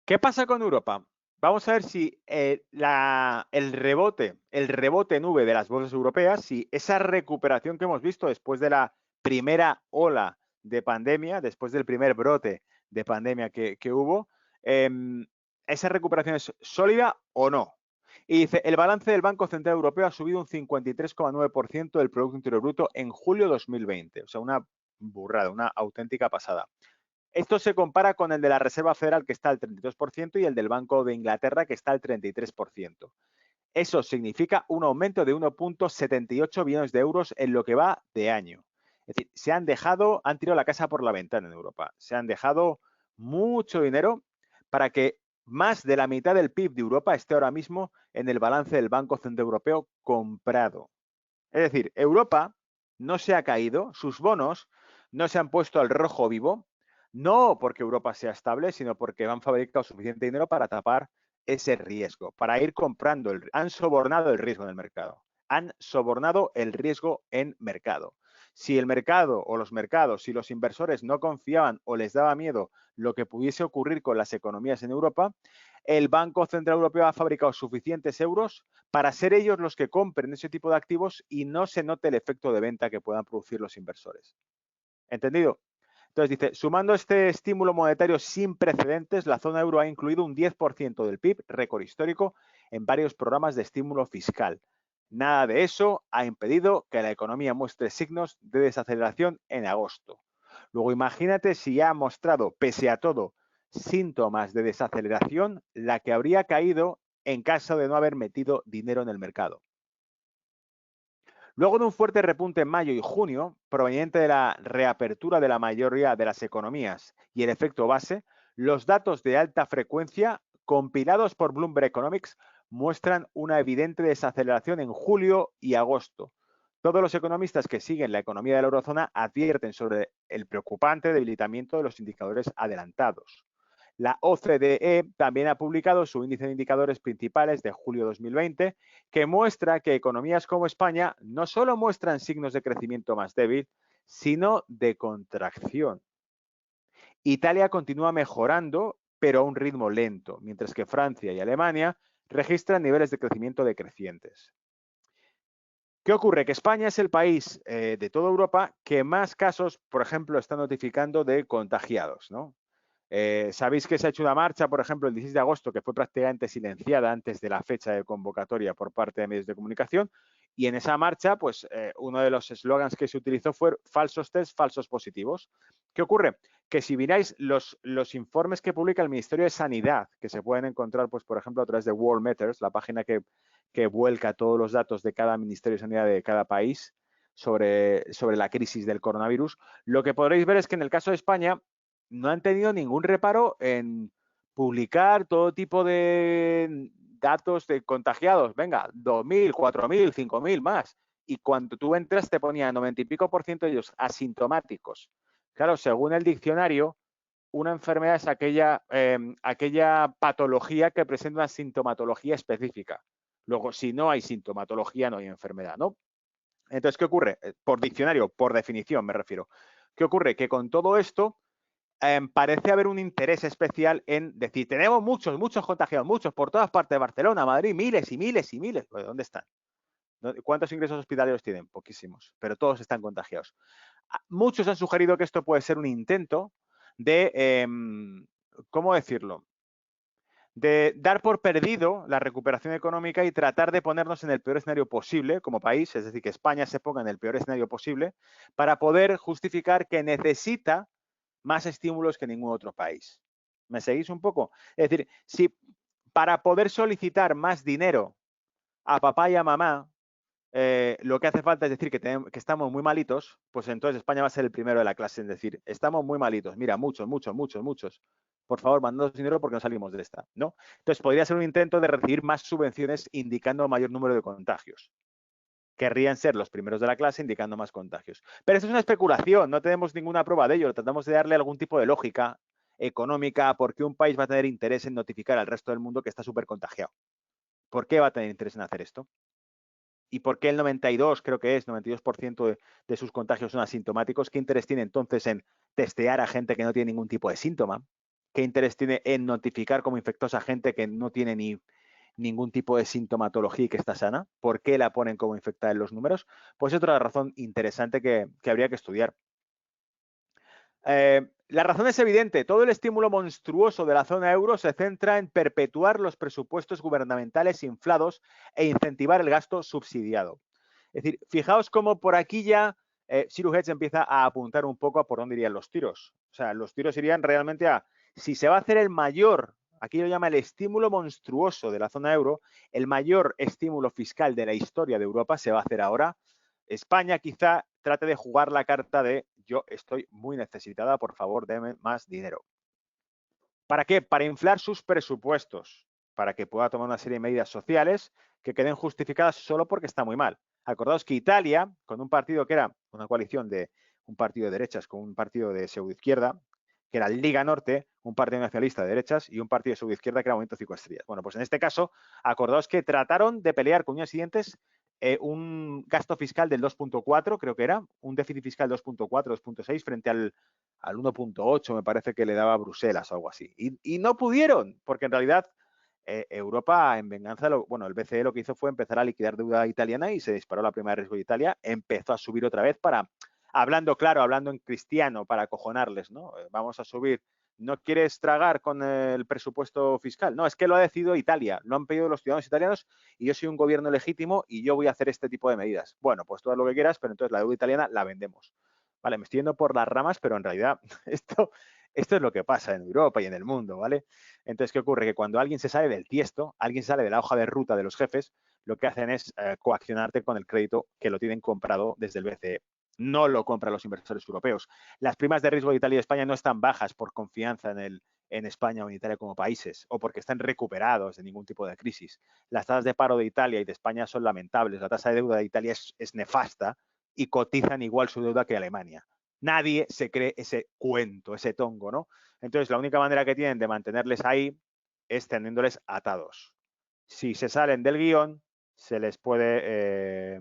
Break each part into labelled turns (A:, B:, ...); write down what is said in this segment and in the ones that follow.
A: ¿Qué pasa con Europa? Vamos a ver si el rebote nube de las bolsas europeas, si esa recuperación que hemos visto después de la primera ola de pandemia, después del primer brote de pandemia que hubo, esa recuperación es sólida o no. Y dice, el balance del Banco Central Europeo ha subido un 53,9% del Producto Interior Bruto en julio 2020. O sea, una burrada, una auténtica pasada. Esto se compara con el de la Reserva Federal, que está al 32%, y el del Banco de Inglaterra, que está al 33%. Eso significa un aumento de 1,78 billones de euros en lo que va de año. Es decir, han tirado la casa por la ventana en Europa. Se han dejado mucho dinero para que más de la mitad del PIB de Europa esté ahora mismo en el balance del Banco Central Europeo comprado. Es decir, Europa no se ha caído, sus bonos no se han puesto al rojo vivo, no porque Europa sea estable, sino porque han fabricado suficiente dinero para tapar ese riesgo, para ir comprando. Han sobornado el riesgo en el mercado. Han sobornado el riesgo en mercado. Si el mercado o los mercados, si los inversores no confiaban o les daba miedo lo que pudiese ocurrir con las economías en Europa, el Banco Central Europeo ha fabricado suficientes euros para ser ellos los que compren ese tipo de activos y no se note el efecto de venta que puedan producir los inversores. ¿Entendido? Entonces dice, sumando este estímulo monetario sin precedentes, la zona euro ha incluido un 10% del PIB, récord histórico, en varios programas de estímulo fiscal. Nada de eso ha impedido que la economía muestre signos de desaceleración en agosto. Luego imagínate si ya ha mostrado, pese a todo, síntomas de desaceleración, la que habría caído en caso de no haber metido dinero en el mercado. Luego de un fuerte repunte en mayo y junio, proveniente de la reapertura de la mayoría de las economías y el efecto base, los datos de alta frecuencia compilados por Bloomberg Economics muestran una evidente desaceleración en julio y agosto. Todos los economistas que siguen la economía de la eurozona advierten sobre el preocupante debilitamiento de los indicadores adelantados. La OCDE también ha publicado su índice de indicadores principales de julio 2020, que muestra que economías como España no solo muestran signos de crecimiento más débil, sino de contracción. Italia continúa mejorando, pero a un ritmo lento, mientras que Francia y Alemania registran niveles de crecimiento decrecientes. ¿Qué ocurre? Que España es el país de toda Europa que más casos, por ejemplo, está notificando de contagiados, ¿no? Sabéis que se ha hecho una marcha, por ejemplo, el 16 de agosto, que fue prácticamente silenciada antes de la fecha de convocatoria por parte de medios de comunicación. Y en esa marcha, pues uno de los eslogans que se utilizó fue falsos test, falsos positivos. ¿Qué ocurre? Que si miráis los informes que publica el Ministerio de Sanidad, que se pueden encontrar, pues, por ejemplo, a través de World Matters, la página que vuelca todos los datos de cada Ministerio de Sanidad de cada país sobre la crisis del coronavirus, lo que podréis ver es que en el caso de España no han tenido ningún reparo en publicar todo tipo de datos de contagiados. Venga, 2.000, 4.000, 5.000 más. Y cuando tú entras te ponía 90 y pico por ciento de ellos asintomáticos. Claro, según el diccionario, una enfermedad es aquella patología que presenta una sintomatología específica. Luego, si no hay sintomatología, no hay enfermedad, ¿no? Entonces, ¿qué ocurre? Por diccionario, por definición me refiero. ¿Qué ocurre? Que con todo esto parece haber un interés especial en decir, tenemos muchos contagiados, muchos por todas partes de Barcelona, Madrid, miles y miles y miles. ¿Dónde están? ¿Cuántos ingresos hospitalarios tienen? Poquísimos, pero todos están contagiados. Muchos han sugerido que esto puede ser un intento de, ¿cómo decirlo? De dar por perdido la recuperación económica y tratar de ponernos en el peor escenario posible como país, es decir, que España se ponga en el peor escenario posible para poder justificar que necesita más estímulos que ningún otro país. ¿Me seguís un poco? Es decir, si para poder solicitar más dinero a papá y a mamá, lo que hace falta es decir que estamos muy malitos, pues entonces España va a ser el primero de la clase en decir, estamos muy malitos, mira, muchos. Por favor, mandadnos dinero porque no salimos de esta, ¿no? Entonces podría ser un intento de recibir más subvenciones indicando mayor número de contagios. Querrían ser los primeros de la clase indicando más contagios. Pero esto es una especulación, no tenemos ninguna prueba de ello. Tratamos de darle algún tipo de lógica económica a por qué un país va a tener interés en notificar al resto del mundo que está súper contagiado. ¿Por qué va a tener interés en hacer esto? ¿Y por qué el 92, creo que es, 92% de sus contagios son asintomáticos? ¿Qué interés tiene entonces en testear a gente que no tiene ningún tipo de síntoma? ¿Qué interés tiene en notificar como infectosa a gente que no tiene ningún tipo de sintomatología y que está sana? ¿Por qué la ponen como infectada en los números? Pues es otra razón interesante que habría que estudiar. La razón es evidente. Todo el estímulo monstruoso de la zona euro se centra en perpetuar los presupuestos gubernamentales inflados e incentivar el gasto subsidiado. Es decir, fijaos cómo por aquí ya Sir Hedge empieza a apuntar un poco a por dónde irían los tiros. O sea, los tiros irían realmente a si se va a hacer el mayor, aquí lo llama el estímulo monstruoso de la zona euro, el mayor estímulo fiscal de la historia de Europa se va a hacer ahora. España quizá trate de jugar la carta de yo estoy muy necesitada, por favor, denme más dinero. ¿Para qué? Para inflar sus presupuestos, para que pueda tomar una serie de medidas sociales que queden justificadas solo porque está muy mal. Acordaos que Italia, con un partido que era una coalición de un partido de derechas con un partido de pseudoizquierda, que era Liga Norte, un partido nacionalista de derechas y un partido de pseudoizquierda que era Movimiento 5 Estrellas. Bueno, pues en este caso, acordaos que trataron de pelear con uñas y dientes un gasto fiscal del 2.4, creo que era, un déficit fiscal 2.4, 2.6 frente al 1.8, me parece que le daba a Bruselas o algo así. Y no pudieron, porque en realidad Europa, en venganza, el BCE lo que hizo fue empezar a liquidar deuda italiana y se disparó la prima de riesgo de Italia, empezó a subir otra vez para, hablando claro, hablando en cristiano, para acojonarles, ¿no? Vamos a subir. ¿No quieres tragar con el presupuesto fiscal? No, es que lo ha decidido Italia, lo han pedido los ciudadanos italianos y yo soy un gobierno legítimo y yo voy a hacer este tipo de medidas. Bueno, pues tú haz lo que quieras, pero entonces la deuda italiana la vendemos. Vale, me estoy yendo por las ramas, pero en realidad esto es lo que pasa en Europa y en el mundo, ¿vale? Entonces, ¿qué ocurre? Que cuando alguien se sale del tiesto, alguien sale de la hoja de ruta de los jefes, lo que hacen es coaccionarte con el crédito que lo tienen comprado desde el BCE. No lo compran los inversores europeos. Las primas de riesgo de Italia y de España no están bajas por confianza en España o en Italia como países o porque están recuperados de ningún tipo de crisis. Las tasas de paro de Italia y de España son lamentables. La tasa de deuda de Italia es nefasta y cotizan igual su deuda que Alemania. Nadie se cree ese cuento, ese tongo, ¿no? Entonces, la única manera que tienen de mantenerles ahí es teniéndoles atados. Si se salen del guión, se les puede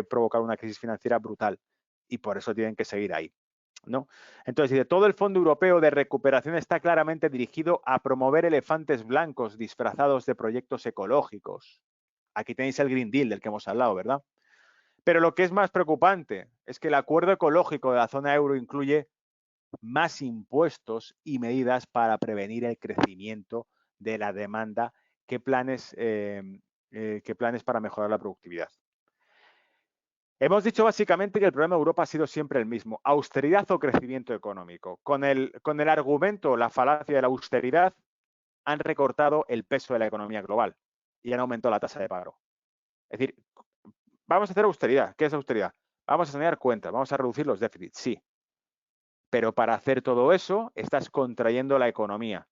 A: provocar una crisis financiera brutal y por eso tienen que seguir ahí, ¿no? Entonces, todo el Fondo Europeo de Recuperación está claramente dirigido a promover elefantes blancos disfrazados de proyectos ecológicos. Aquí tenéis el Green Deal del que hemos hablado, ¿verdad? Pero lo que es más preocupante es que el acuerdo ecológico de la zona euro incluye más impuestos y medidas para prevenir el crecimiento de la demanda que planes para mejorar la productividad. Hemos dicho básicamente que el problema de Europa ha sido siempre el mismo, austeridad o crecimiento económico. Con el argumento, la falacia de la austeridad, han recortado el peso de la economía global y han aumentado la tasa de paro. Es decir, vamos a hacer austeridad. ¿Qué es austeridad? Vamos a sanear cuentas, vamos a reducir los déficits, sí. Pero para hacer todo eso, estás contrayendo la economía.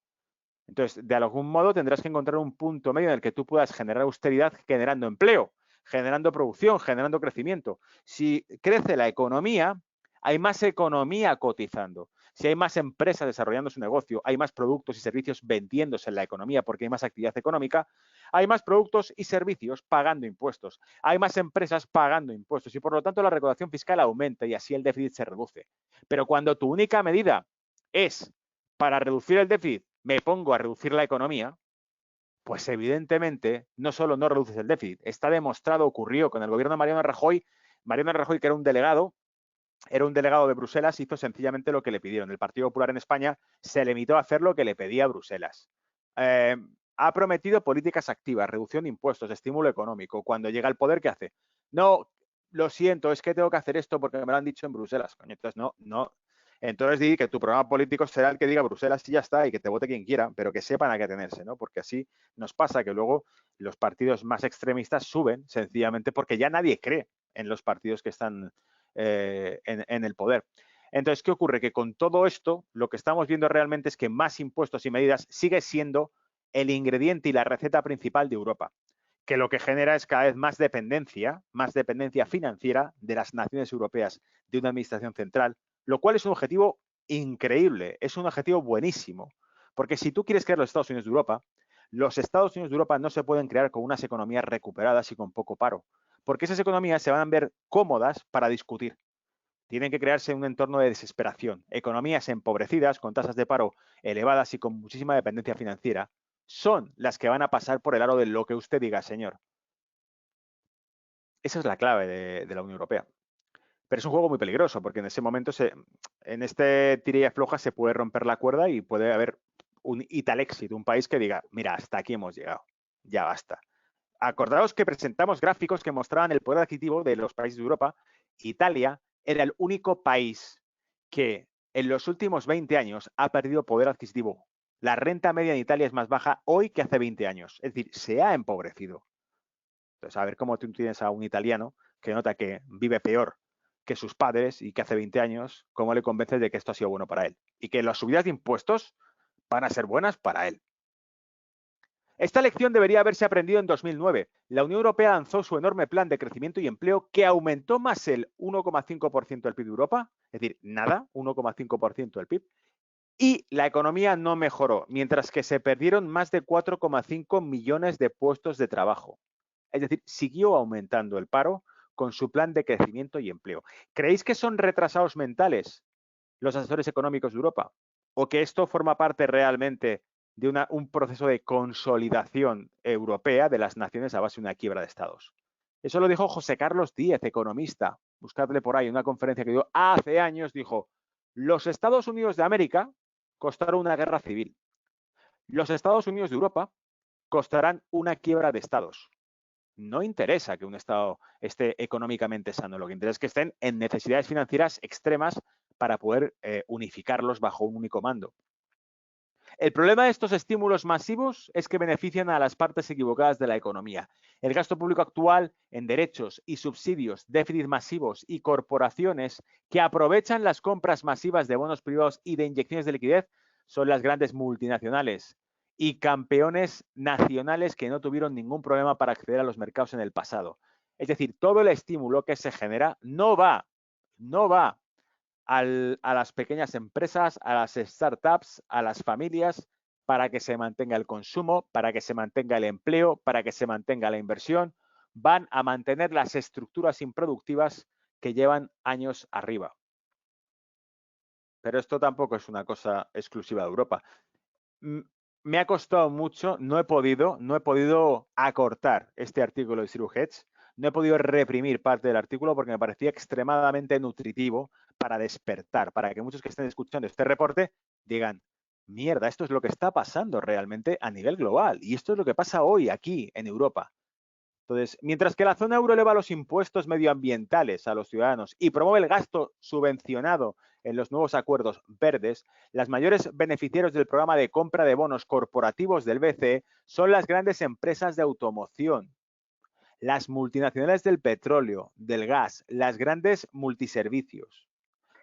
A: Entonces, de algún modo tendrás que encontrar un punto medio en el que tú puedas generar austeridad generando empleo, generando producción, generando crecimiento. Si crece la economía, hay más economía cotizando. Si hay más empresas desarrollando su negocio, hay más productos y servicios vendiéndose en la economía porque hay más actividad económica, hay más productos y servicios pagando impuestos, hay más empresas pagando impuestos y por lo tanto la recaudación fiscal aumenta y así el déficit se reduce. Pero cuando tu única medida es para reducir el déficit, me pongo a reducir la economía, pues evidentemente no solo no reduces el déficit, está demostrado, ocurrió con el gobierno de Mariano Rajoy, que era un delegado de Bruselas, hizo sencillamente lo que le pidieron. El Partido Popular en España se limitó a hacer lo que le pedía Bruselas. Ha prometido políticas activas, reducción de impuestos, estímulo económico. Cuando llega al poder, ¿qué hace? No, lo siento, es que tengo que hacer esto porque me lo han dicho en Bruselas. Coño, entonces no. Entonces di que tu programa político será el que diga Bruselas y ya está, y que te vote quien quiera, pero que sepan a qué atenerse, ¿no? Porque así nos pasa que luego los partidos más extremistas suben sencillamente porque ya nadie cree en los partidos que están en el poder. Entonces, ¿qué ocurre? Que con todo esto, lo que estamos viendo realmente es que más impuestos y medidas sigue siendo el ingrediente y la receta principal de Europa, que lo que genera es cada vez más dependencia financiera de las naciones europeas de una administración central, lo cual es un objetivo increíble, es un objetivo buenísimo, porque si tú quieres crear los Estados Unidos de Europa, los Estados Unidos de Europa no se pueden crear con unas economías recuperadas y con poco paro, porque esas economías se van a ver cómodas para discutir. Tienen que crearse un entorno de desesperación. Economías empobrecidas, con tasas de paro elevadas y con muchísima dependencia financiera, son las que van a pasar por el aro de lo que usted diga, señor. Esa es la clave de la Unión Europea. Pero es un juego muy peligroso, porque en ese momento, en este tira y afloja, se puede romper la cuerda y puede haber un Italexit, un país que diga, mira, hasta aquí hemos llegado, ya basta. Acordaos que presentamos gráficos que mostraban el poder adquisitivo de los países de Europa. Italia era el único país que en los últimos 20 años ha perdido poder adquisitivo. La renta media en Italia es más baja hoy que hace 20 años. Es decir, se ha empobrecido. Entonces, a ver cómo tú tienes a un italiano que nota que vive peor que sus padres y que hace 20 años, cómo le convences de que esto ha sido bueno para él. Y que las subidas de impuestos van a ser buenas para él. Esta lección debería haberse aprendido en 2009. La Unión Europea lanzó su enorme plan de crecimiento y empleo que aumentó más el 1,5% del PIB de Europa, es decir, nada, 1,5% del PIB, y la economía no mejoró, mientras que se perdieron más de 4,5 millones de puestos de trabajo. Es decir, siguió aumentando el paro con su plan de crecimiento y empleo. ¿Creéis que son retrasados mentales los asesores económicos de Europa? ¿O que esto forma parte realmente de un proceso de consolidación europea de las naciones a base de una quiebra de estados? Eso lo dijo José Carlos Díez, economista. Buscadle por ahí, una conferencia que dio hace años, dijo, los Estados Unidos de América costaron una guerra civil. Los Estados Unidos de Europa costarán una quiebra de estados. No interesa que un Estado esté económicamente sano, lo que interesa es que estén en necesidades financieras extremas para poder unificarlos bajo un único mando. El problema de estos estímulos masivos es que benefician a las partes equivocadas de la economía. El gasto público actual en derechos y subsidios, déficits masivos y corporaciones que aprovechan las compras masivas de bonos privados y de inyecciones de liquidez son las grandes multinacionales y campeones nacionales que no tuvieron ningún problema para acceder a los mercados en el pasado. Es decir, todo el estímulo que se genera no va a las pequeñas empresas, a las startups, a las familias, para que se mantenga el consumo, para que se mantenga el empleo, para que se mantenga la inversión. Van a mantener las estructuras improductivas que llevan años arriba. Pero esto tampoco es una cosa exclusiva de Europa. Me ha costado mucho, no he podido acortar este artículo de Zero Hedge, no he podido reprimir parte del artículo porque me parecía extremadamente nutritivo para despertar, para que muchos que estén escuchando este reporte digan, mierda, esto es lo que está pasando realmente a nivel global y esto es lo que pasa hoy aquí en Europa. Entonces, mientras que la zona euro eleva los impuestos medioambientales a los ciudadanos y promueve el gasto subvencionado en los nuevos acuerdos verdes, las mayores beneficiarios del programa de compra de bonos corporativos del BCE son las grandes empresas de automoción, las multinacionales del petróleo, del gas, las grandes multiservicios.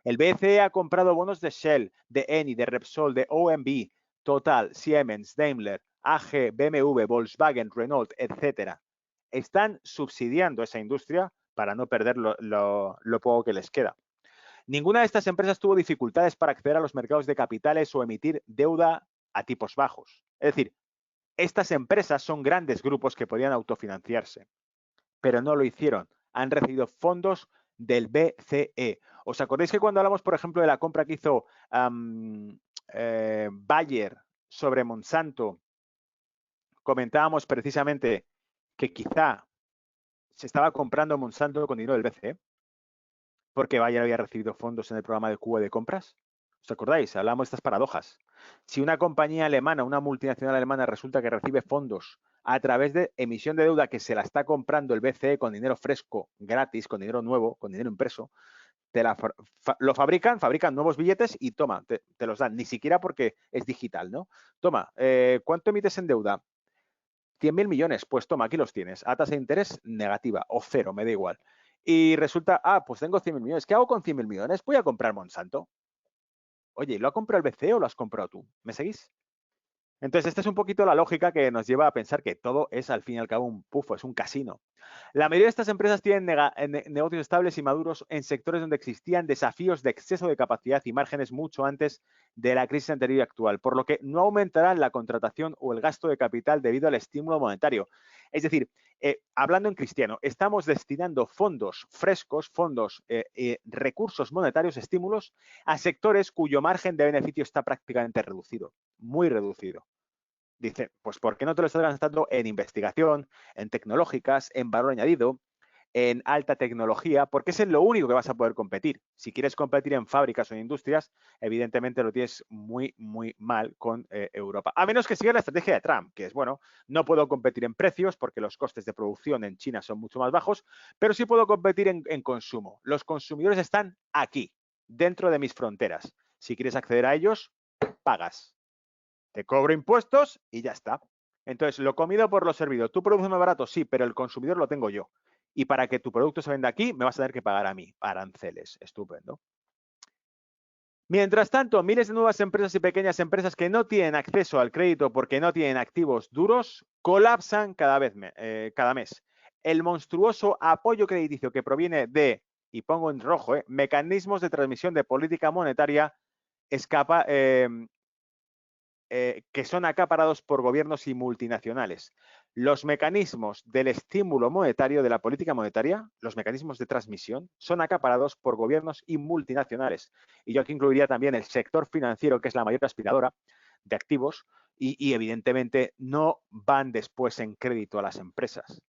A: El BCE ha comprado bonos de Shell, de Eni, de Repsol, de OMV, Total, Siemens, Daimler, AG, BMW, Volkswagen, Renault, etcétera. Están subsidiando esa industria para no perder lo poco que les queda. Ninguna de estas empresas tuvo dificultades para acceder a los mercados de capitales o emitir deuda a tipos bajos. Es decir, estas empresas son grandes grupos que podían autofinanciarse, pero no lo hicieron. Han recibido fondos del BCE. ¿Os acordáis que cuando hablamos, por ejemplo, de la compra que hizo Bayer sobre Monsanto, comentábamos precisamente que quizá se estaba comprando Monsanto con dinero del BCE, porque Bayer había recibido fondos en el programa de QE de compras? ¿Os acordáis? Hablamos de estas paradojas. Si una compañía alemana, una multinacional alemana, resulta que recibe fondos a través de emisión de deuda que se la está comprando el BCE con dinero fresco, gratis, con dinero nuevo, con dinero impreso, lo fabrican nuevos billetes y toma, te los dan, ni siquiera porque es digital, ¿no? Toma, ¿cuánto emites en deuda? 100.000 millones, pues toma, aquí los tienes, a tasa de interés negativa o cero, me da igual. Y resulta, pues tengo 100.000 millones, ¿qué hago con 100.000 millones? Voy a comprar Monsanto. Oye, ¿lo ha comprado el BCE o lo has comprado tú? ¿Me seguís? Entonces, esta es un poquito la lógica que nos lleva a pensar que todo es, al fin y al cabo, un pufo, es un casino. La mayoría de estas empresas tienen negocios estables y maduros en sectores donde existían desafíos de exceso de capacidad y márgenes mucho antes de la crisis anterior y actual, por lo que no aumentarán la contratación o el gasto de capital debido al estímulo monetario. Es decir, hablando en cristiano, estamos destinando fondos frescos, recursos monetarios, estímulos, a sectores cuyo margen de beneficio está prácticamente reducido, muy reducido. Dice, pues ¿por qué no te lo estás gastando en investigación, en tecnológicas, en valor añadido, en alta tecnología? Porque es en lo único que vas a poder competir. Si quieres competir en fábricas o en industrias, evidentemente lo tienes muy, muy mal con Europa. A menos que siga la estrategia de Trump, que es, bueno, no puedo competir en precios porque los costes de producción en China son mucho más bajos, pero sí puedo competir en consumo. Los consumidores están aquí, dentro de mis fronteras. Si quieres acceder a ellos, pagas. Te cobro impuestos y ya está. Entonces, lo comido por lo servido. ¿Tú produces más barato? Sí, pero el consumidor lo tengo yo. Y para que tu producto se venda aquí, me vas a tener que pagar a mí. Aranceles. Estupendo. Mientras tanto, miles de nuevas empresas y pequeñas empresas que no tienen acceso al crédito porque no tienen activos duros colapsan cada mes. El monstruoso apoyo crediticio que proviene de, y pongo en rojo, mecanismos de transmisión de política monetaria escapa, que son acaparados por gobiernos y multinacionales. Los mecanismos del estímulo monetario, de la política monetaria, los mecanismos de transmisión, son acaparados por gobiernos y multinacionales. Y yo aquí incluiría también el sector financiero, que es la mayor aspiradora de activos, y evidentemente no van después en crédito a las empresas.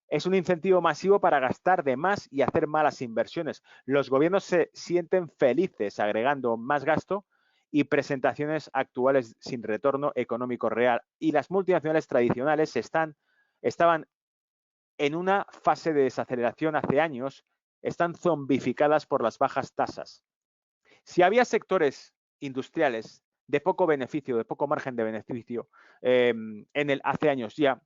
A: Es un incentivo masivo para gastar de más y hacer malas inversiones. Los gobiernos se sienten felices agregando más gasto y presentaciones actuales sin retorno económico real. Y las multinacionales tradicionales estaban en una fase de desaceleración hace años, están zombificadas por las bajas tasas. Si había sectores industriales de poco beneficio, de poco margen de beneficio hace años ya,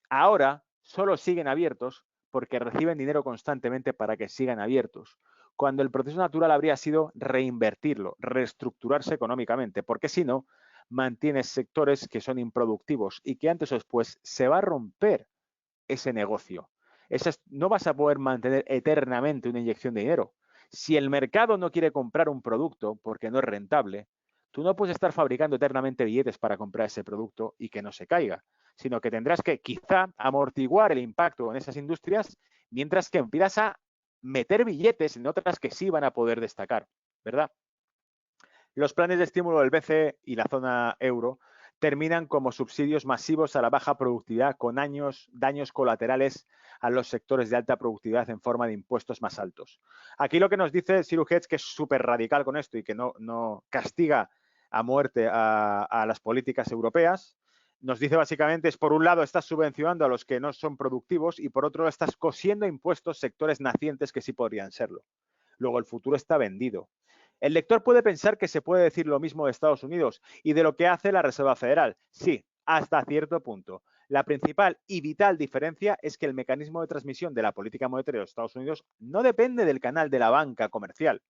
A: ahora solo siguen abiertos porque reciben dinero constantemente para que sigan abiertos, cuando el proceso natural habría sido reinvertirlo, reestructurarse económicamente, porque si no, mantienes sectores que son improductivos y que antes o después se va a romper ese negocio. No vas a poder mantener eternamente una inyección de dinero. Si el mercado no quiere comprar un producto porque no es rentable, tú no puedes estar fabricando eternamente billetes para comprar ese producto y que no se caiga, sino que tendrás que quizá amortiguar el impacto en esas industrias mientras que empiezas a meter billetes en otras que sí van a poder destacar, ¿verdad? Los planes de estímulo del BCE y la zona euro terminan como subsidios masivos a la baja productividad con daños colaterales a los sectores de alta productividad en forma de impuestos más altos. Aquí lo que nos dice Ciro Hedge, que es súper radical con esto y que no castiga a muerte a las políticas europeas, nos dice básicamente es, por un lado, estás subvencionando a los que no son productivos y por otro, estás cosiendo impuestos sectores nacientes que sí podrían serlo. Luego, el futuro está vendido. El lector puede pensar que se puede decir lo mismo de Estados Unidos y de lo que hace la Reserva Federal. Sí, hasta cierto punto. La principal y vital diferencia es que el mecanismo de transmisión de la política monetaria de los Estados Unidos no depende del canal de la banca comercial.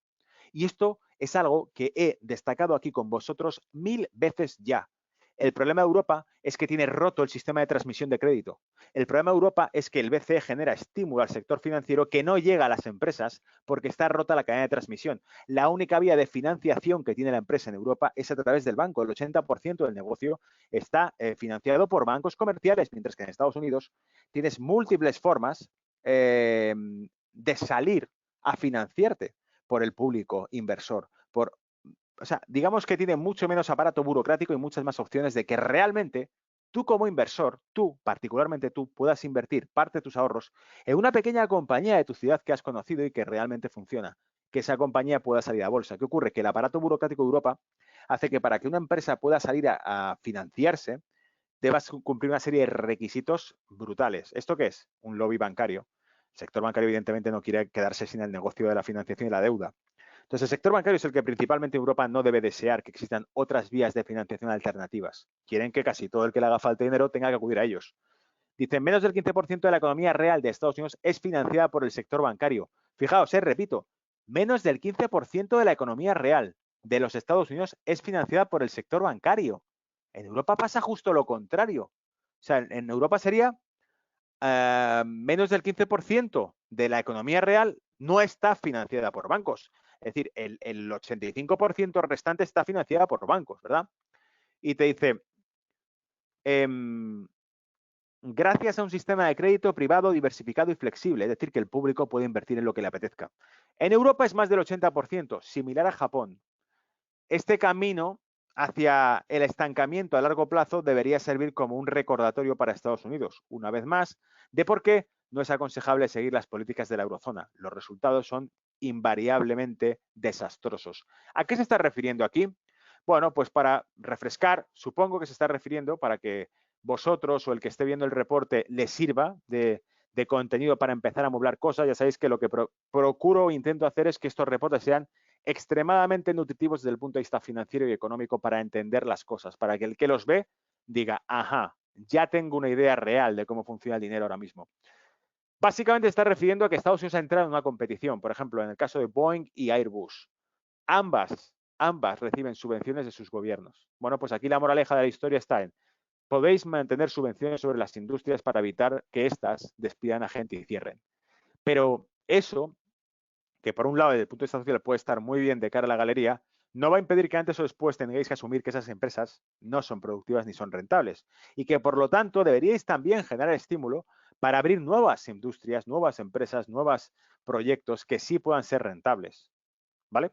A: Y esto es algo que he destacado aquí con vosotros 1000 veces ya. El problema de Europa es que tiene roto el sistema de transmisión de crédito. El problema de Europa es que el BCE genera estímulo al sector financiero que no llega a las empresas porque está rota la cadena de transmisión. La única vía de financiación que tiene la empresa en Europa es a través del banco. El 80% del negocio está financiado por bancos comerciales, mientras que en Estados Unidos tienes múltiples formas de salir a financiarte por el público inversor, o sea, digamos que tiene mucho menos aparato burocrático y muchas más opciones de que realmente tú como inversor, particularmente tú, puedas invertir parte de tus ahorros en una pequeña compañía de tu ciudad que has conocido y que realmente funciona, que esa compañía pueda salir a bolsa. ¿Qué ocurre? Que el aparato burocrático de Europa hace que para que una empresa pueda salir a financiarse, debas cumplir una serie de requisitos brutales. ¿Esto qué es? Un lobby bancario. El sector bancario evidentemente no quiere quedarse sin el negocio de la financiación y la deuda. Entonces, el sector bancario es el que principalmente Europa no debe desear que existan otras vías de financiación alternativas. Quieren que casi todo el que le haga falta dinero tenga que acudir a ellos. Dicen, menos del 15% de la economía real de Estados Unidos es financiada por el sector bancario. Fijaos, repito, menos del 15% de la economía real de los Estados Unidos es financiada por el sector bancario. En Europa pasa justo lo contrario. O sea, en Europa sería menos del 15% de la economía real no está financiada por bancos. Es decir, el 85% restante está financiada por bancos, ¿verdad? Y te dice, gracias a un sistema de crédito privado diversificado y flexible, es decir, que el público puede invertir en lo que le apetezca. En Europa es más del 80%, similar a Japón. Este camino hacia el estancamiento a largo plazo debería servir como un recordatorio para Estados Unidos, una vez más, de por qué no es aconsejable seguir las políticas de la eurozona. Los resultados son invariablemente desastrosos. ¿A qué se está refiriendo aquí? Bueno, pues para refrescar, supongo que se está refiriendo para que vosotros o el que esté viendo el reporte le sirva de contenido para empezar a moblar cosas. Ya sabéis que lo que procuro o intento hacer es que estos reportes sean extremadamente nutritivos desde el punto de vista financiero y económico para entender las cosas, para que el que los ve diga, ajá, ya tengo una idea real de cómo funciona el dinero ahora mismo. Básicamente está refiriendo a que Estados Unidos ha entrado en una competición, por ejemplo, en el caso de Boeing y Airbus. Ambas reciben subvenciones de sus gobiernos. Bueno, pues aquí la moraleja de la historia está en, podéis mantener subvenciones sobre las industrias para evitar que éstas despidan a gente y cierren. Pero eso, que por un lado desde el punto de vista social puede estar muy bien de cara a la galería, no va a impedir que antes o después tengáis que asumir que esas empresas no son productivas ni son rentables y que por lo tanto deberíais también generar estímulo para abrir nuevas industrias, nuevas empresas, nuevos proyectos que sí puedan ser rentables. ¿Vale?